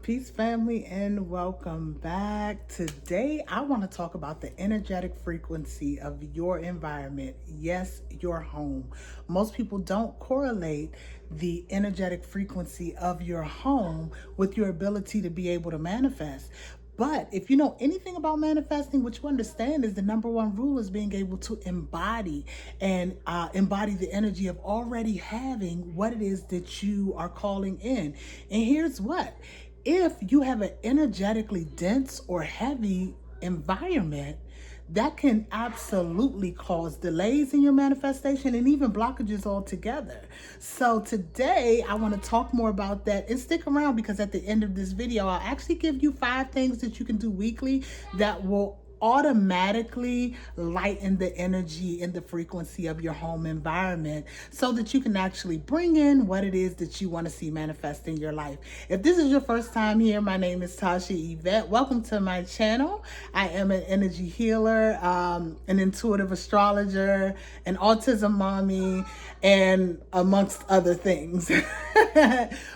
Peace, family, and welcome back. Today, I want to talk about the energetic frequency of your environment. Yes, your home. Most people don't correlate the energetic frequency of your home with your ability to be able to manifest. But if you know anything about manifesting, what you understand is the number one rule is being able to embody and embody the energy of already having what it is that you are calling in. And here's what: if you have an energetically dense or heavy environment, that can absolutely cause delays in your manifestation and even blockages altogether. So today I want to talk more about that, and stick around because at the end of this video I'll actually give you 5 things that you can do weekly that will automatically lighten the energy and the frequency of your home environment so that you can actually bring in what it is that you want to see manifest in your life. If this is your first time here, my name is Tasha Yvette. Welcome to my channel. I am an energy healer, an intuitive astrologer, an autism mommy, and amongst other things.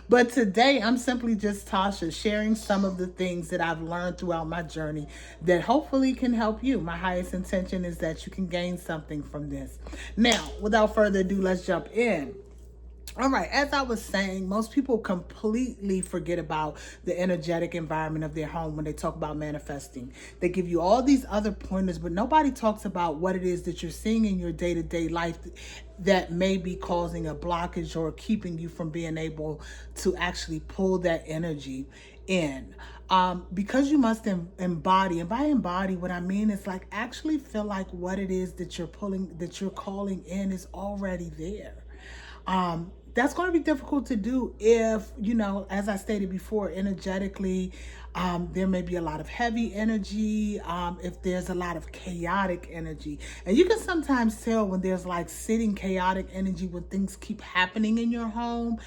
But today I'm simply just Tasha, sharing some of the things that I've learned throughout my journey that hopefully can help you. My highest intention is that you can gain something from this. Now, without further ado, let's jump in. All right, as I was saying, most people completely forget about the energetic environment of their home when they talk about manifesting. They give you all these other pointers, but nobody talks about what it is that you're seeing in your day-to-day life that may be causing a blockage or keeping you from being able to actually pull that energy in. Because you must embody, and by embody, what I mean is like actually feel like what it is that you're pulling, that you're calling in is already there. That's going to be difficult to do if, as I stated before, energetically, there may be a lot of heavy energy, if there's a lot of chaotic energy. And you can sometimes tell when there's like sitting chaotic energy when things keep happening in your home.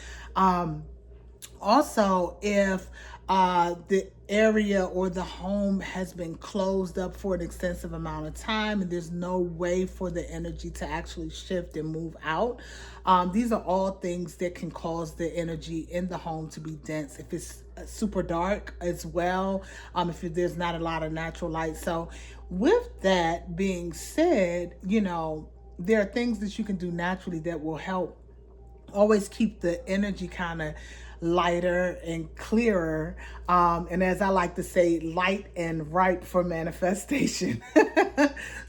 Also, if the area or the home has been closed up for an extensive amount of time and there's no way for the energy to actually shift and move out, these are all things that can cause the energy in the home to be dense. If it's super dark as well, if there's not a lot of natural light. So with that being said, there are things that you can do naturally that will help always keep the energy kind of lighter and clearer, and as I like to say, light and ripe for manifestation.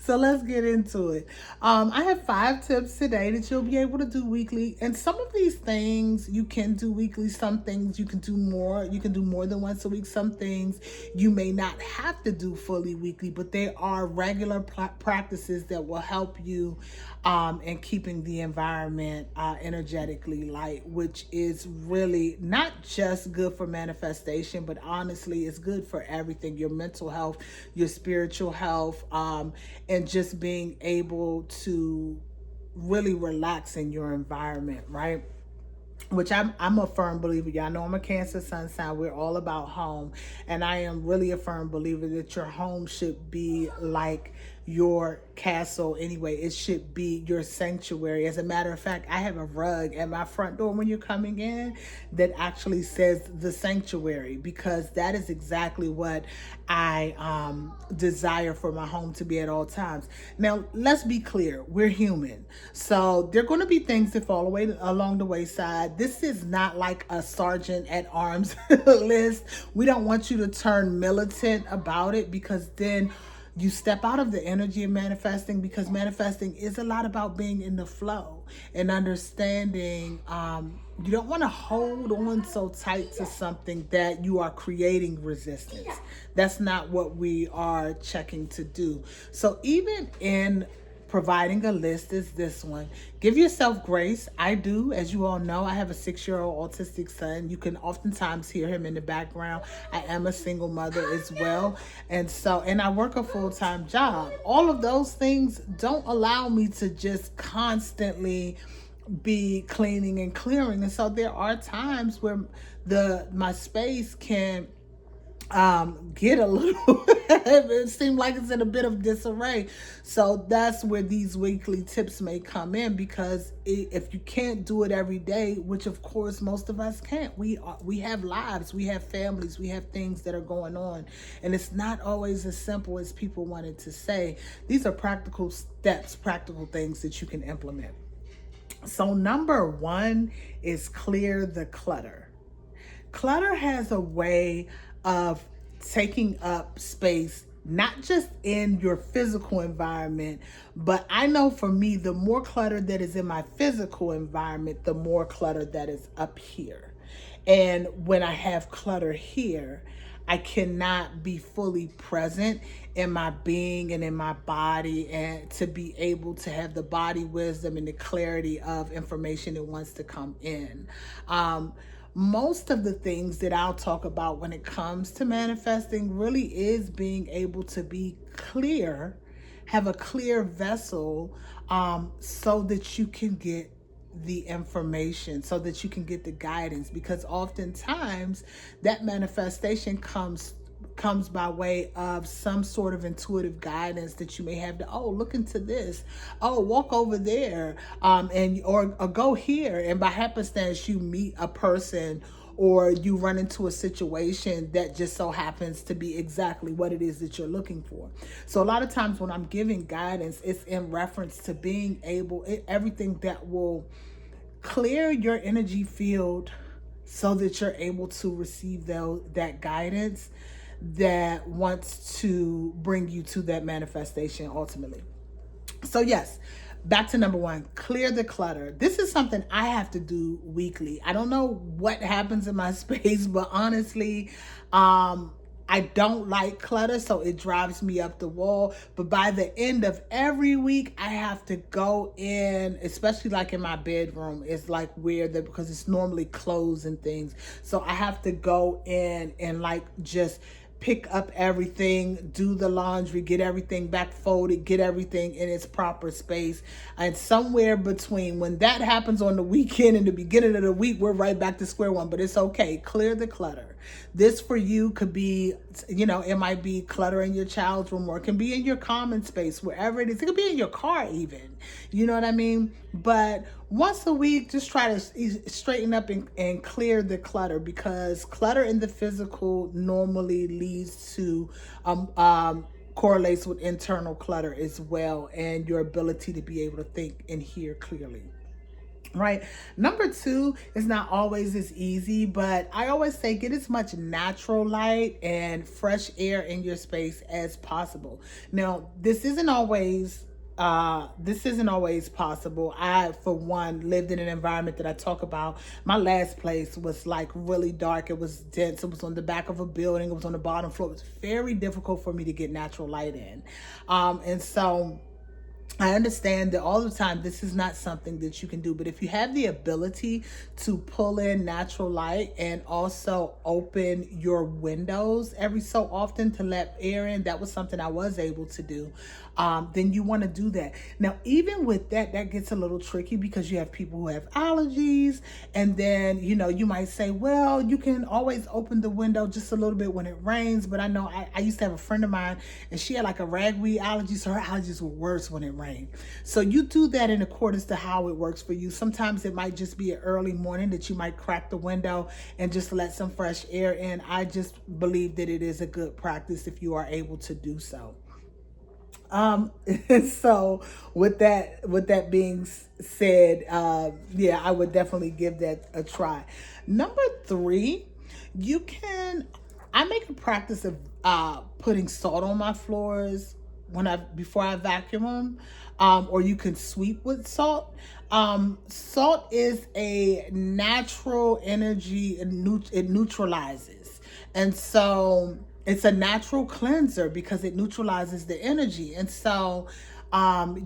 So let's get into it. I have 5 tips today that you'll be able to do weekly, and some of these things you can do weekly. Some things you can do more. You can do more than once a week. Some things you may not have to do fully weekly, but they are regular practices that will help you in keeping the environment energetically light, which is really not just good for manifestation, but honestly, it's good for everything: your mental health, your spiritual health, and just being able to really relax in your environment, right? Which I'm a firm believer. Y'all know I'm a Cancer sun sign. We're all about home. And I am really a firm believer that your home should be like your castle anyway. It should be your sanctuary. As a matter of fact, I have a rug at my front door when you're coming in that actually says the sanctuary, because that is exactly what I desire for my home to be at all times. Now, let's be clear. We're human. So there are going to be things that fall away along the wayside. This is not like a sergeant at arms list. We don't want you to turn militant about it, because then you step out of the energy of manifesting, because manifesting is a lot about being in the flow and understanding. You don't want to hold on so tight to something that you are creating resistance. That's not what we are checking to do. So even in providing a list is this one: give yourself grace. I do, as you all know, I have a 6-year-old autistic son. You can oftentimes hear him in the background. I am a single mother as well, and I work a full-time job. All of those things don't allow me to just constantly be cleaning and clearing, and so there are times where my space can get a little it seems like it's in a bit of disarray. So that's where these weekly tips may come in, because if you can't do it every day, which of course most of us can't, we have lives, we have families, we have things that are going on, and it's not always as simple as people wanted to say. These are practical steps, practical things that you can implement. So number one is clear the clutter. Clutter has a way of taking up space, not just in your physical environment, but I know for me, the more clutter that is in my physical environment, the more clutter that is up here. And when I have clutter here, I cannot be fully present in my being and in my body, and to be able to have the body wisdom and the clarity of information that wants to come in. Most of the things that I'll talk about when it comes to manifesting really is being able to be clear, have a clear vessel, so that you can get the information, so that you can get the guidance, because oftentimes that manifestation comes by way of some sort of intuitive guidance that you may have to, oh, look into this, oh, walk over there, and or go here, and by happenstance you meet a person or you run into a situation that just so happens to be exactly what it is that you're looking for. So a lot of times when I'm giving guidance, it's in reference to being able, everything that will clear your energy field so that you're able to receive that guidance that wants to bring you to that manifestation ultimately. So yes, back to number one, clear the clutter. This is something I have to do weekly. I don't know what happens in my space, but honestly, I don't like clutter, so it drives me up the wall. But by the end of every week, I have to go in, especially like in my bedroom. It's like weird because it's normally clothes and things. So I have to go in and like just pick up everything, do the laundry, get everything back folded, get everything in its proper space. And somewhere between when that happens on the weekend and the beginning of the week, we're right back to square one. But it's okay. Clear the clutter. This for you could be, it might be clutter in your child's room, or it can be in your common space, wherever it is. It could be in your car even. You know what I mean? But once a week, just try to straighten up and clear the clutter, because clutter in the physical normally leads to correlates with internal clutter as well, and your ability to be able to think and hear clearly. Right. Number two is not always as easy, but I always say get as much natural light and fresh air in your space as possible. Now, this isn't always possible. I, for one, lived in an environment that I talk about. My last place was like really dark. It was dense. It was on the back of a building. It was on the bottom floor. It was very difficult for me to get natural light in. And so I understand that all the time this is not something that you can do, but if you have the ability to pull in natural light and also open your windows every so often to let air in, that was something I was able to do. Then you want to do that. Now, even with that, that gets a little tricky because you have people who have allergies, and then, you might say, well, you can always open the window just a little bit when it rains. But I know I used to have a friend of mine, and she had like a ragweed allergy, so her allergies were worse when it rained. So you do that in accordance to how it works for you. Sometimes it might just be an early morning that you might crack the window and just let some fresh air in. I just believe that it is a good practice if you are able to do so. So with that being said, yeah, I would definitely give that a try. Number three, I make a practice of putting salt on my floors before I vacuum them, or you can sweep with salt. Salt is a natural energy, it neutralizes, and so it's a natural cleanser because it neutralizes the energy. And so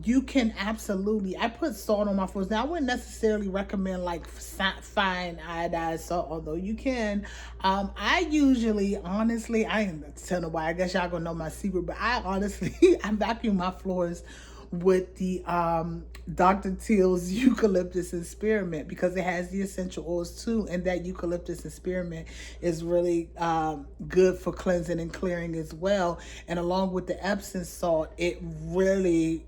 you can absolutely, I put salt on my floors. Now, I wouldn't necessarily recommend like fine iodized salt, although you can. I usually, honestly, I ain't telling nobody, I guess y'all gonna know my secret, but I honestly, I vacuum my floors with the Dr. Teal's eucalyptus and spearmint, because it has the essential oils too, and that eucalyptus and spearmint is really good for cleansing and clearing as well. And along with the Epsom salt, it really,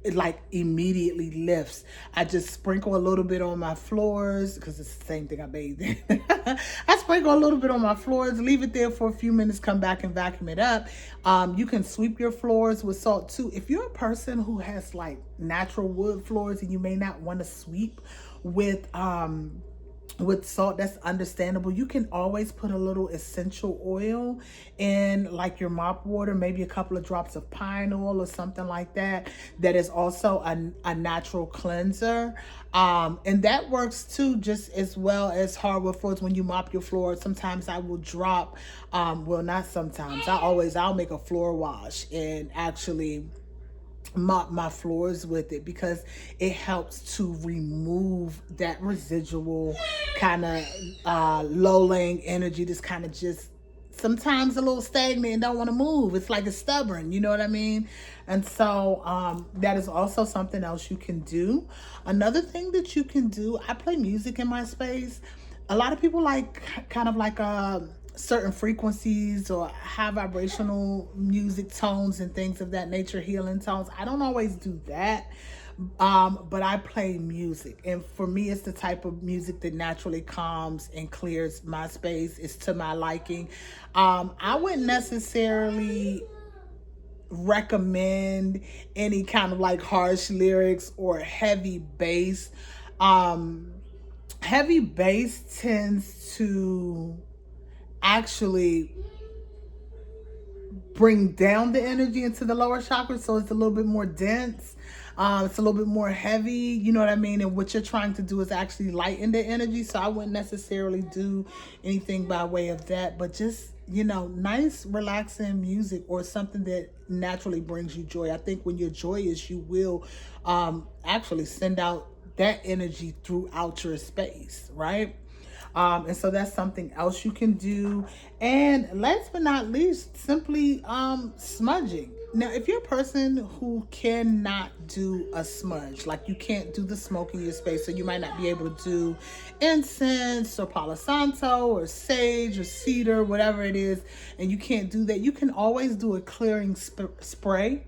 it like immediately lifts. I just sprinkle a little bit on my floors because it's the same thing I bathe in. I sprinkle a little bit on my floors, leave it there for a few minutes, come back and vacuum it up. You can sweep your floors with salt too. If you're a person who has like natural wood floors and you may not want to sweep with salt, that's understandable. You can always put a little essential oil in like your mop water, maybe a couple of drops of pine oil or something like that. That is also a natural cleanser. And that works too, just as well as hardwood floors. When you mop your floor, sometimes I will drop, well, not sometimes, I'll make a floor wash and actually mop my floors with it, because it helps to remove that residual kind of low laying energy that's kind of just sometimes a little stagnant and don't want to move. It's like it's stubborn, you know what I mean? And so that is also something else you can do. Another thing that you can do, I play music in my space. A lot of people like kind of like certain frequencies or high vibrational music tones and things of that nature, healing tones. I don't always do that. But I play music, and for me, it's the type of music that naturally calms and clears my space. It's to my liking. I wouldn't necessarily recommend any kind of like harsh lyrics or heavy bass. Um, Heavy bass tends to actually bring down the energy into the lower chakras, so it's a little bit more dense. It's a little bit more heavy, you know what I mean? And what you're trying to do is actually lighten the energy. So I wouldn't necessarily do anything by way of that, but just, you know, nice, relaxing music or something that naturally brings you joy. I think when you're joyous, you will actually send out that energy throughout your space, right? And so that's something else you can do. And last but not least, simply smudging. Now, if you're a person who cannot do a smudge, like you can't do the smoke in your space, so you might not be able to do incense or Palo Santo or sage or cedar, whatever it is, and you can't do that, you can always do a clearing spray.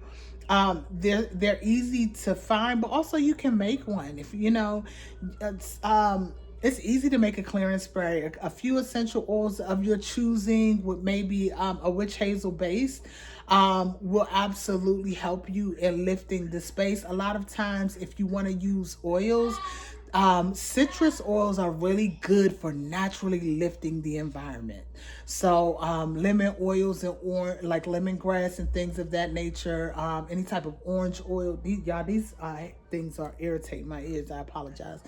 They're easy to find, but also you can make one if you know. It's easy to make a clearance spray. A few essential oils of your choosing, with maybe a witch hazel base, will absolutely help you in lifting the space. A lot of times, if you want to use oils, citrus oils are really good for naturally lifting the environment. So lemon oils and like lemongrass and things of that nature. Any type of orange oil. These things are irritating my ears. I apologize.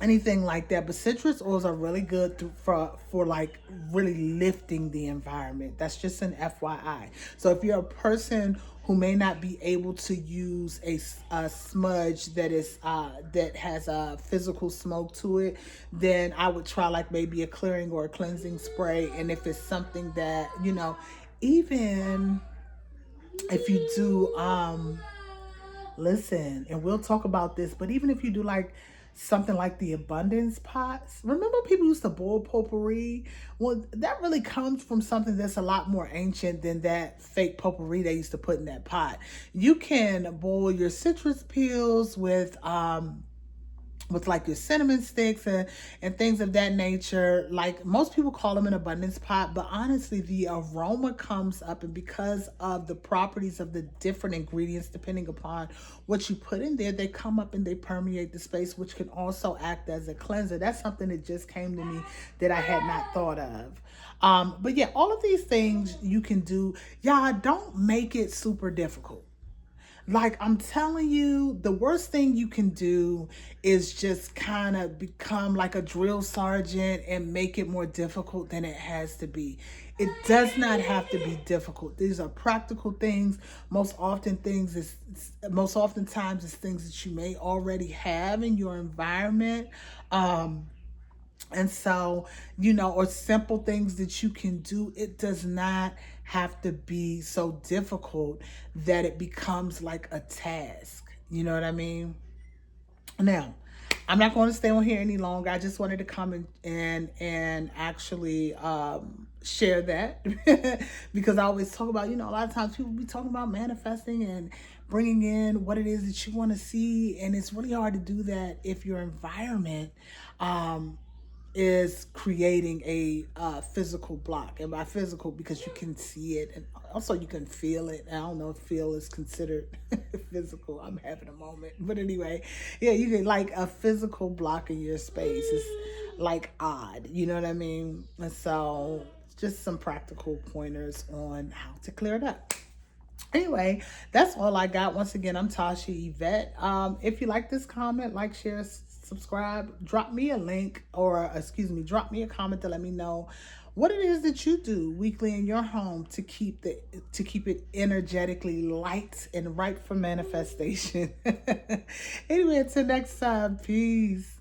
Anything like that, but citrus oils are really good for like really lifting the environment. That's just an FYI. So if you're a person who may not be able to use a smudge that is that has a physical smoke to it, then I would try like maybe a clearing or a cleansing spray. And if it's something that, you know, even if you do listen, and we'll talk about this, but even if you do like something like the abundance pots, remember people used to boil potpourri? Well, that really comes from something that's a lot more ancient than that fake potpourri they used to put in that pot. You can boil your citrus peels with like your cinnamon sticks and things of that nature. Like most people call them an abundance pot, but honestly the aroma comes up, and because of the properties of the different ingredients depending upon what you put in there, they come up and they permeate the space, which can also act as a cleanser. That's something that just came to me that I had not thought of. But yeah, all of these things you can do. Y'all, don't make it super difficult. Like I'm telling you, the worst thing you can do is just kind of become like a drill sergeant and make it more difficult than it has to be. It does not have to be difficult. These are practical things. Most oftentimes it's things that you may already have in your environment. And so, you know, or simple things that you can do, it does not have to be so difficult that it becomes like a task. You know what I mean? Now, I'm not going to stay on here any longer. I just wanted to come and actually share that because I always talk about, you know, a lot of times people be talking about manifesting and bringing in what it is that you want to see, and it's really hard to do that if your environment um, is creating a physical block. And by physical, because you can see it and also you can feel it. I don't know if feel is considered physical. I'm having a moment. But anyway, yeah, you can like a physical block in your space. It's like odd. You know what I mean? And so just some practical pointers on how to clear it up. Anyway, that's all I got. Once again, I'm Tasha Yvette. If you like this comment, like, share, subscribe, drop me a link or, excuse me, drop me a comment to let me know what it is that you do weekly in your home to keep it energetically light and right for manifestation. Anyway, until next time, peace.